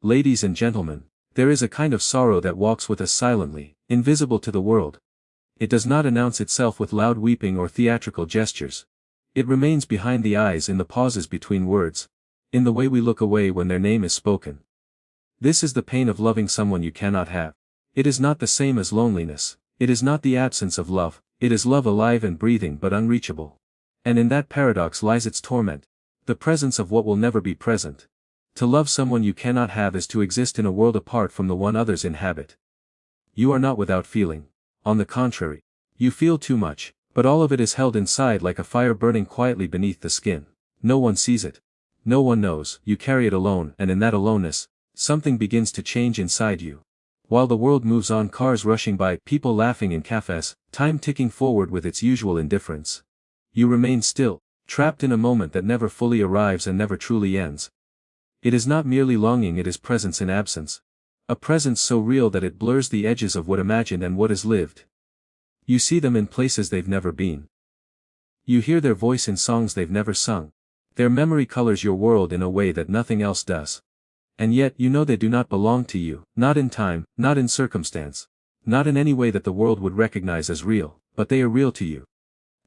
Ladies and gentlemen, there is a kind of sorrow that walks with us silently, invisible to the world. It does not announce itself with loud weeping or theatrical gestures. It remains behind the eyes in the pauses between words, in the way we look away when their name is spoken. This is the pain of loving someone you cannot have. It is not the same as loneliness, it is not the absence of love, it is love alive and breathing but unreachable. And in that paradox lies its torment, the presence of what will never be present. To love someone you cannot have is to exist in a world apart from the one others inhabit. You are not without feeling. On the contrary, you feel too much, but all of it is held inside like a fire burning quietly beneath the skin. No one sees it. No one knows, you carry it alone, and in that aloneness, something begins to change inside you. While the world moves on, cars rushing by, people laughing in cafes, time ticking forward with its usual indifference. You remain still, trapped in a moment that never fully arrives and never truly ends. It is not merely longing, it is presence in absence. A presence so real that it blurs the edges of what imagined and what is lived. You see them in places they've never been. You hear their voice in songs they've never sung. Their memory colors your world in a way that nothing else does. And yet you know they do not belong to you, not in time, not in circumstance, not in any way that the world would recognize as real, but they are real to you.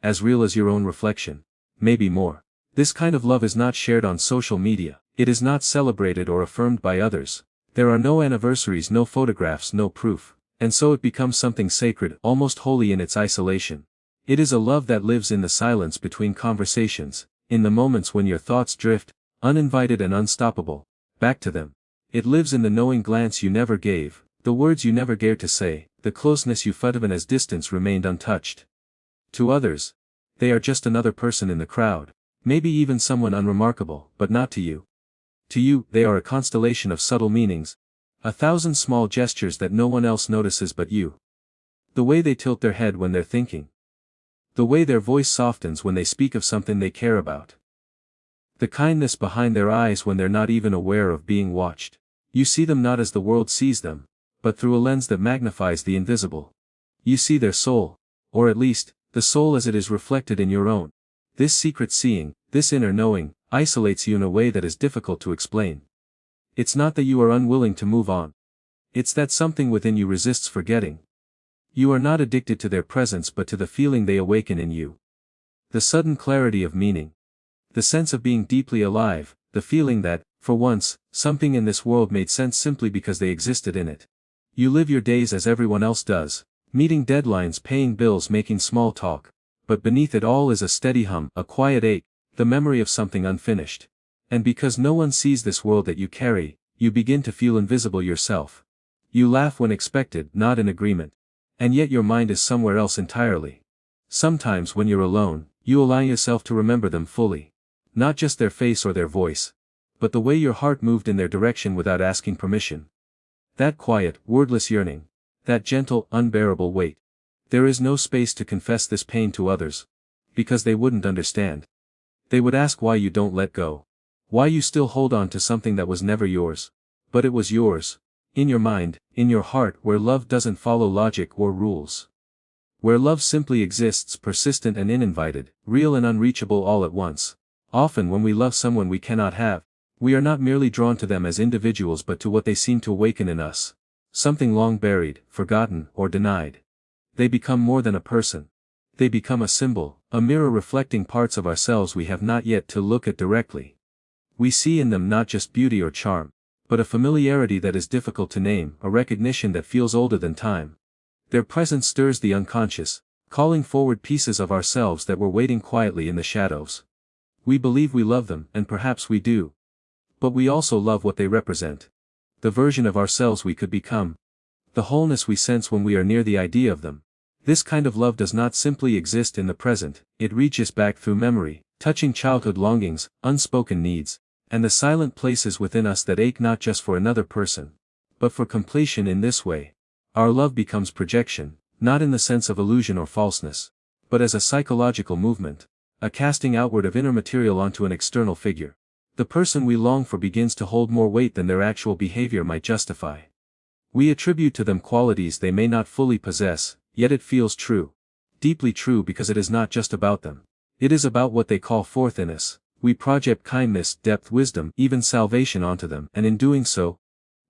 As real as your own reflection. Maybe more. This kind of love is not shared on social media, it is not celebrated or affirmed by others. There are no anniversaries, no photographs, no proof, and so it becomes something sacred, almost holy in its isolation. It is a love that lives in the silence between conversations, in the moments when your thoughts drift, uninvited and unstoppable, back to them. It lives in the knowing glance you never gave, the words you never dared to say, the closeness you felt even as distance remained untouched. To others, they are just another person in the crowd, maybe even someone unremarkable, but not to you. To you, they are a constellation of subtle meanings, 1,000 small gestures that no one else notices but you. The way they tilt their head when they're thinking. The way their voice softens when they speak of something they care about. The kindness behind their eyes when they're not even aware of being watched. You see them not as the world sees them, but through a lens that magnifies the invisible. You see their soul, or at least, the soul as it is reflected in your own. This secret seeing, this inner knowing, isolates you in a way that is difficult to explain. It's not that you are unwilling to move on. It's that something within you resists forgetting. You are not addicted to their presence but to the feeling they awaken in you. The sudden clarity of meaning. The sense of being deeply alive, the feeling that, for once, something in this world made sense simply because they existed in it. You live your days as everyone else does, meeting deadlines, paying bills, making small talk, but beneath it all is a steady hum, a quiet ache, the memory of something unfinished. And because no one sees this world that you carry, you begin to feel invisible yourself. You laugh when expected, not in agreement. And yet your mind is somewhere else entirely. Sometimes when you're alone, you allow yourself to remember them fully. Not just their face or their voice, but the way your heart moved in their direction without asking permission. That quiet, wordless yearning. That gentle, unbearable weight. There is no space to confess this pain to others. Because they wouldn't understand. They would ask why you don't let go. Why you still hold on to something that was never yours. But it was yours. In your mind, in your heart, where love doesn't follow logic or rules. Where love simply exists, persistent and uninvited, real and unreachable all at once. Often when we love someone we cannot have, we are not merely drawn to them as individuals but to what they seem to awaken in us. Something long buried, forgotten, or denied. They become more than a person. They become a symbol, a mirror reflecting parts of ourselves we have not yet to look at directly. We see in them not just beauty or charm, but a familiarity that is difficult to name, a recognition that feels older than time. Their presence stirs the unconscious, calling forward pieces of ourselves that were waiting quietly in the shadows. We believe we love them, and perhaps we do. But we also love what they represent. The version of ourselves we could become. The wholeness we sense when we are near the idea of them. This kind of love does not simply exist in the present, it reaches back through memory, touching childhood longings, unspoken needs, and the silent places within us that ache not just for another person, but for completion. In this way, our love becomes projection, not in the sense of illusion or falseness, but as a psychological movement, a casting outward of inner material onto an external figure. The person we long for begins to hold more weight than their actual behavior might justify. We attribute to them qualities they may not fully possess, yet it feels true. Deeply true because it is not just about them. It is about what they call forth in us. We project kindness, depth, wisdom, even salvation onto them, and in doing so,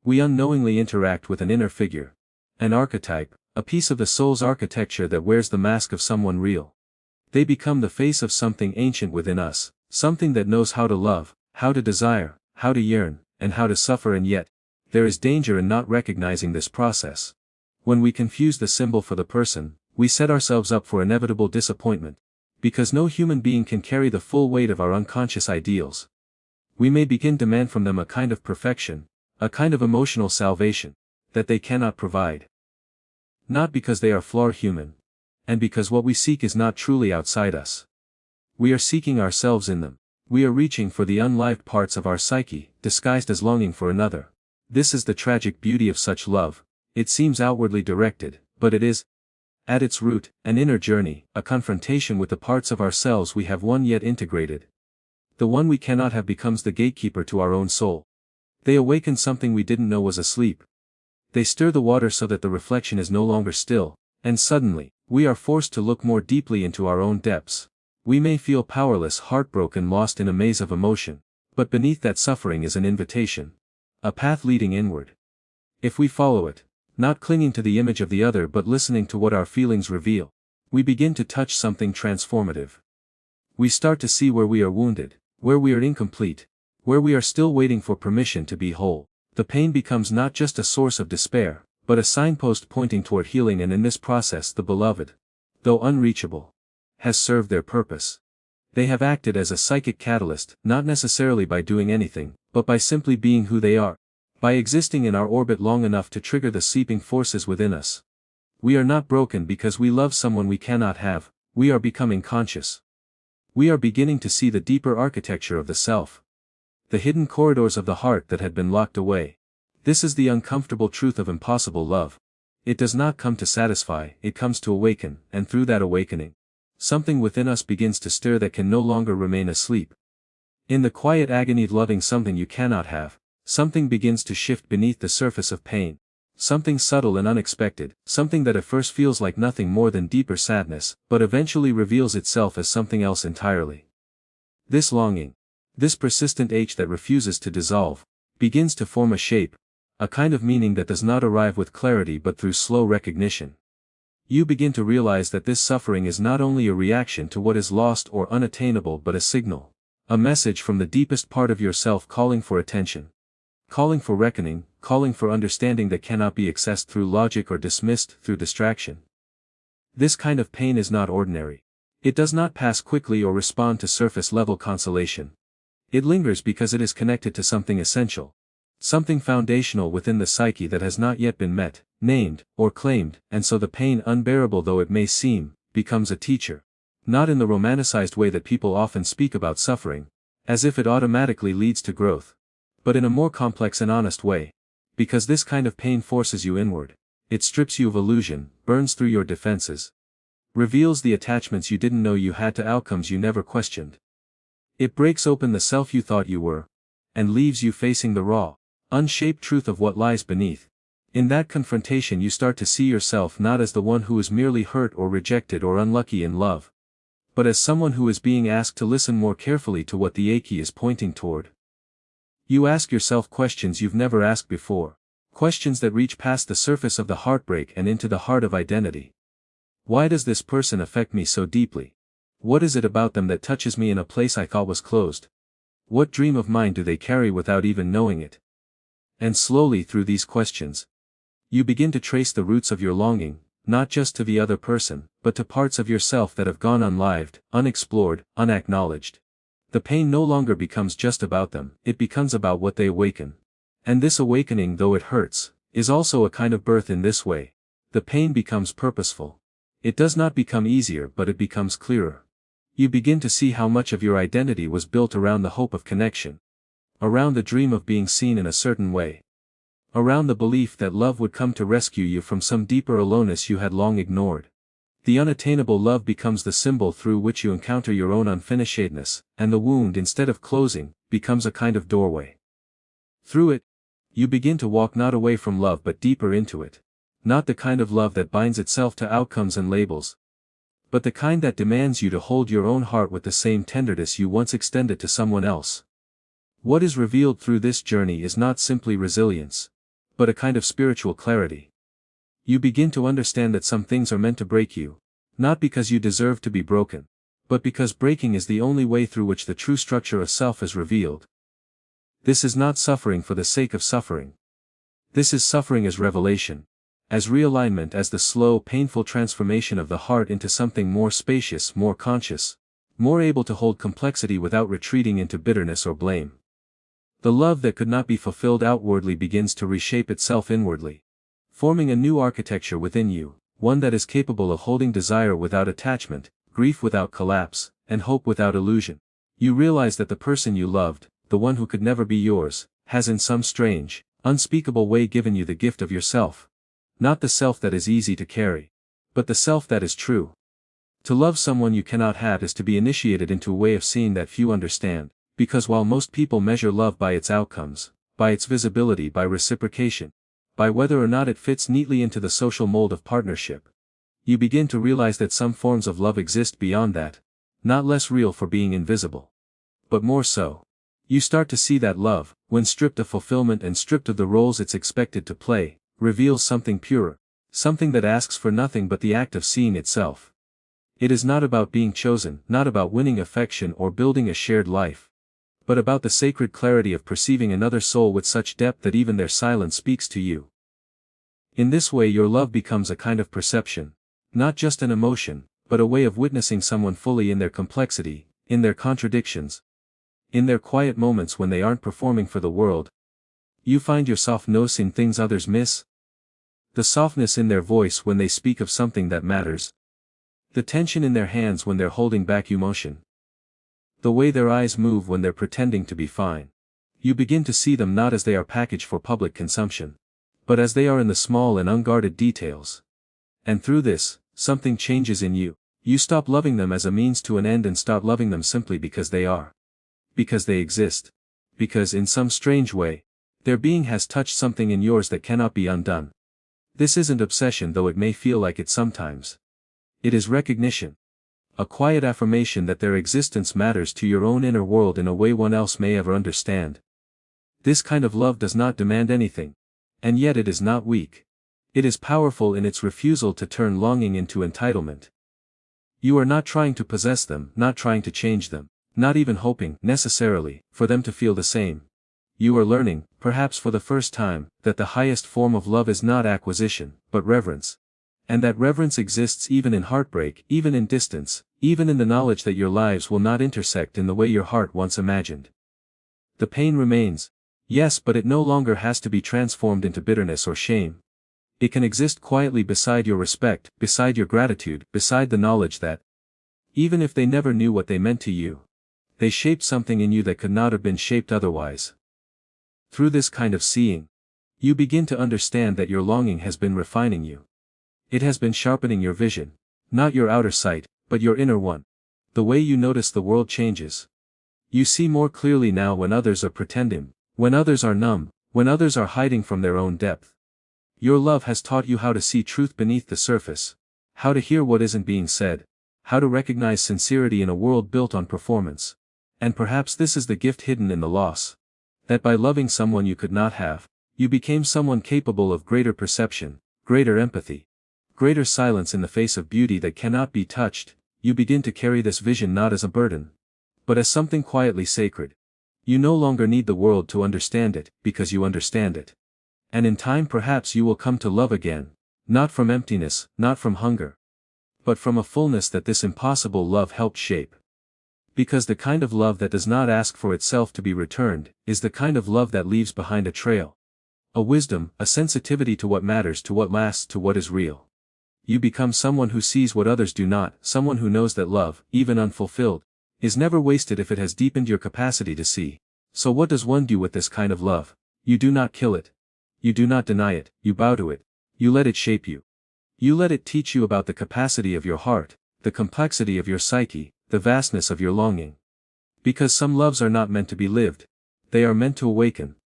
We unknowingly interact with an inner figure, an archetype, a piece of the soul's architecture that wears the mask of someone real. They become the face of something ancient within us, something that knows how to love, how to desire, how to yearn, and how to suffer, and yet, there is danger in not recognizing this process. When we confuse the symbol for the person, we set ourselves up for inevitable disappointment. Because no human being can carry the full weight of our unconscious ideals. We may begin to demand from them a kind of perfection, a kind of emotional salvation, that they cannot provide. Not because they are flawed human, and because what we seek is not truly outside us. We are seeking ourselves in them. We are reaching for the unlived parts of our psyche, disguised as longing for another. This is the tragic beauty of such love. It seems outwardly directed, but it is, at its root, an inner journey, a confrontation with the parts of ourselves we have one yet integrated. The one we cannot have becomes the gatekeeper to our own soul. They awaken something we didn't know was asleep. They stir the water so that the reflection is no longer still, and suddenly, we are forced to look more deeply into our own depths. We may feel powerless, heartbroken, lost in a maze of emotion, but beneath that suffering is an invitation. A path leading inward. If we follow it, not clinging to the image of the other but listening to what our feelings reveal, we begin to touch something transformative. We start to see where we are wounded, where we are incomplete, where we are still waiting for permission to be whole. The pain becomes not just a source of despair, but a signpost pointing toward healing, and in this process the beloved, though unreachable, has served their purpose. They have acted as a psychic catalyst, not necessarily by doing anything, but by simply being who they are. By existing in our orbit long enough to trigger the sleeping forces within us. We are not broken because we love someone we cannot have, we are becoming conscious. We are beginning to see the deeper architecture of the self. The hidden corridors of the heart that had been locked away. This is the uncomfortable truth of impossible love. It does not come to satisfy, it comes to awaken, and through that awakening, something within us begins to stir that can no longer remain asleep. In the quiet agony of loving something you cannot have, something begins to shift beneath the surface of pain. Something subtle and unexpected, something that at first feels like nothing more than deeper sadness, but eventually reveals itself as something else entirely. This longing, this persistent ache that refuses to dissolve, begins to form a shape, a kind of meaning that does not arrive with clarity but through slow recognition. You begin to realize that this suffering is not only a reaction to what is lost or unattainable but a signal, a message from the deepest part of yourself calling for attention. Calling for reckoning, calling for understanding that cannot be accessed through logic or dismissed through distraction. This kind of pain is not ordinary. It does not pass quickly or respond to surface-level consolation. It lingers because it is connected to something essential. Something foundational within the psyche that has not yet been met, named, or claimed, and so the pain, unbearable though it may seem, becomes a teacher. Not in the romanticized way that people often speak about suffering, as if it automatically leads to growth. But in a more complex and honest way. Because this kind of pain forces you inward. It strips you of illusion, burns through your defenses. Reveals the attachments you didn't know you had to outcomes you never questioned. It breaks open the self you thought you were. And leaves you facing the raw, unshaped truth of what lies beneath. In that confrontation you start to see yourself not as the one who is merely hurt or rejected or unlucky in love. But as someone who is being asked to listen more carefully to what the ache is pointing toward. You ask yourself questions you've never asked before. Questions that reach past the surface of the heartbreak and into the heart of identity. Why does this person affect me so deeply? What is it about them that touches me in a place I thought was closed? What dream of mine do they carry without even knowing it? And slowly through these questions, you begin to trace the roots of your longing, not just to the other person, but to parts of yourself that have gone unlived, unexplored, unacknowledged. The pain no longer becomes just about them, it becomes about what they awaken. And this awakening, though it hurts, is also a kind of birth in this way. The pain becomes purposeful. It does not become easier but it becomes clearer. You begin to see how much of your identity was built around the hope of connection. Around the dream of being seen in a certain way. Around the belief that love would come to rescue you from some deeper aloneness you had long ignored. The unattainable love becomes the symbol through which you encounter your own unfinishedness, and the wound, instead of closing, becomes a kind of doorway. Through it, you begin to walk not away from love but deeper into it. Not the kind of love that binds itself to outcomes and labels, but the kind that demands you to hold your own heart with the same tenderness you once extended to someone else. What is revealed through this journey is not simply resilience. but a kind of spiritual clarity. You begin to understand that some things are meant to break you, not because you deserve to be broken, but because breaking is the only way through which the true structure of self is revealed. This is not suffering for the sake of suffering. This is suffering as revelation, as realignment, as the slow, painful transformation of the heart into something more spacious, more conscious, more able to hold complexity without retreating into bitterness or blame. The love that could not be fulfilled outwardly begins to reshape itself inwardly, forming a new architecture within you, one that is capable of holding desire without attachment, grief without collapse, and hope without illusion. You realize that the person you loved, the one who could never be yours, has in some strange, unspeakable way given you the gift of yourself. Not the self that is easy to carry, but the self that is true. To love someone you cannot have is to be initiated into a way of seeing that few understand, because while most people measure love by its outcomes, by its visibility, by reciprocation, by whether or not it fits neatly into the social mold of partnership, you begin to realize that some forms of love exist beyond that, not less real for being invisible, but more so. You start to see that love, when stripped of fulfillment and stripped of the roles it's expected to play, reveals something purer, something that asks for nothing but the act of seeing itself. It is not about being chosen, not about winning affection or building a shared life, but about the sacred clarity of perceiving another soul with such depth that even their silence speaks to you. In this way your love becomes a kind of perception, not just an emotion, but a way of witnessing someone fully in their complexity, in their contradictions, in their quiet moments when they aren't performing for the world. You find yourself noticing things others miss. The softness in their voice when they speak of something that matters. The tension in their hands when they're holding back emotion. The way their eyes move when they're pretending to be fine. You begin to see them not as they are packaged for public consumption, but as they are in the small and unguarded details. And through this, something changes in you. You stop loving them as a means to an end and start loving them simply because they are. Because they exist. Because in some strange way, their being has touched something in yours that cannot be undone. This isn't obsession, though it may feel like it sometimes. It is recognition. A quiet affirmation that their existence matters to your own inner world in a way one else may ever understand. This kind of love does not demand anything. And yet it is not weak. It is powerful in its refusal to turn longing into entitlement. You are not trying to possess them, not trying to change them, not even hoping, necessarily, for them to feel the same. You are learning, perhaps for the first time, that the highest form of love is not acquisition, but reverence. And that reverence exists even in heartbreak, even in distance, even in the knowledge that your lives will not intersect in the way your heart once imagined. The pain remains. Yes, but it no longer has to be transformed into bitterness or shame. It can exist quietly beside your respect, beside your gratitude, beside the knowledge that, even if they never knew what they meant to you, they shaped something in you that could not have been shaped otherwise. Through this kind of seeing, you begin to understand that your longing has been refining you. It has been sharpening your vision, not your outer sight, but your inner one. The way you notice the world changes. You see more clearly now when others are pretending, when others are numb, when others are hiding from their own depth. Your love has taught you how to see truth beneath the surface, how to hear what isn't being said, how to recognize sincerity in a world built on performance. And perhaps this is the gift hidden in the loss. That by loving someone you could not have, you became someone capable of greater perception, greater empathy, greater silence in the face of beauty that cannot be touched. You begin to carry this vision not as a burden, but as something quietly sacred. You no longer need the world to understand it, because you understand it. And in time perhaps you will come to love again, not from emptiness, not from hunger, but from a fullness that this impossible love helped shape. Because the kind of love that does not ask for itself to be returned, is the kind of love that leaves behind a trail. A wisdom, a sensitivity to what matters, to what lasts, to what is real. You become someone who sees what others do not, someone who knows that love, even unfulfilled, is never wasted if it has deepened your capacity to see. So what does one do with this kind of love? You do not kill it. You do not deny it, you bow to it. You let it shape you. You let it teach you about the capacity of your heart, the complexity of your psyche, the vastness of your longing. Because some loves are not meant to be lived. They are meant to awaken.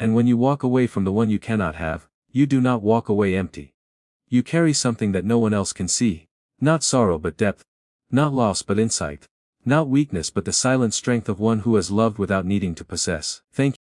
And when you walk away from the one you cannot have, you do not walk away empty. You carry something that no one else can see. Not sorrow but depth. Not loss but insight. Not weakness but the silent strength of one who has loved without needing to possess. Thank you.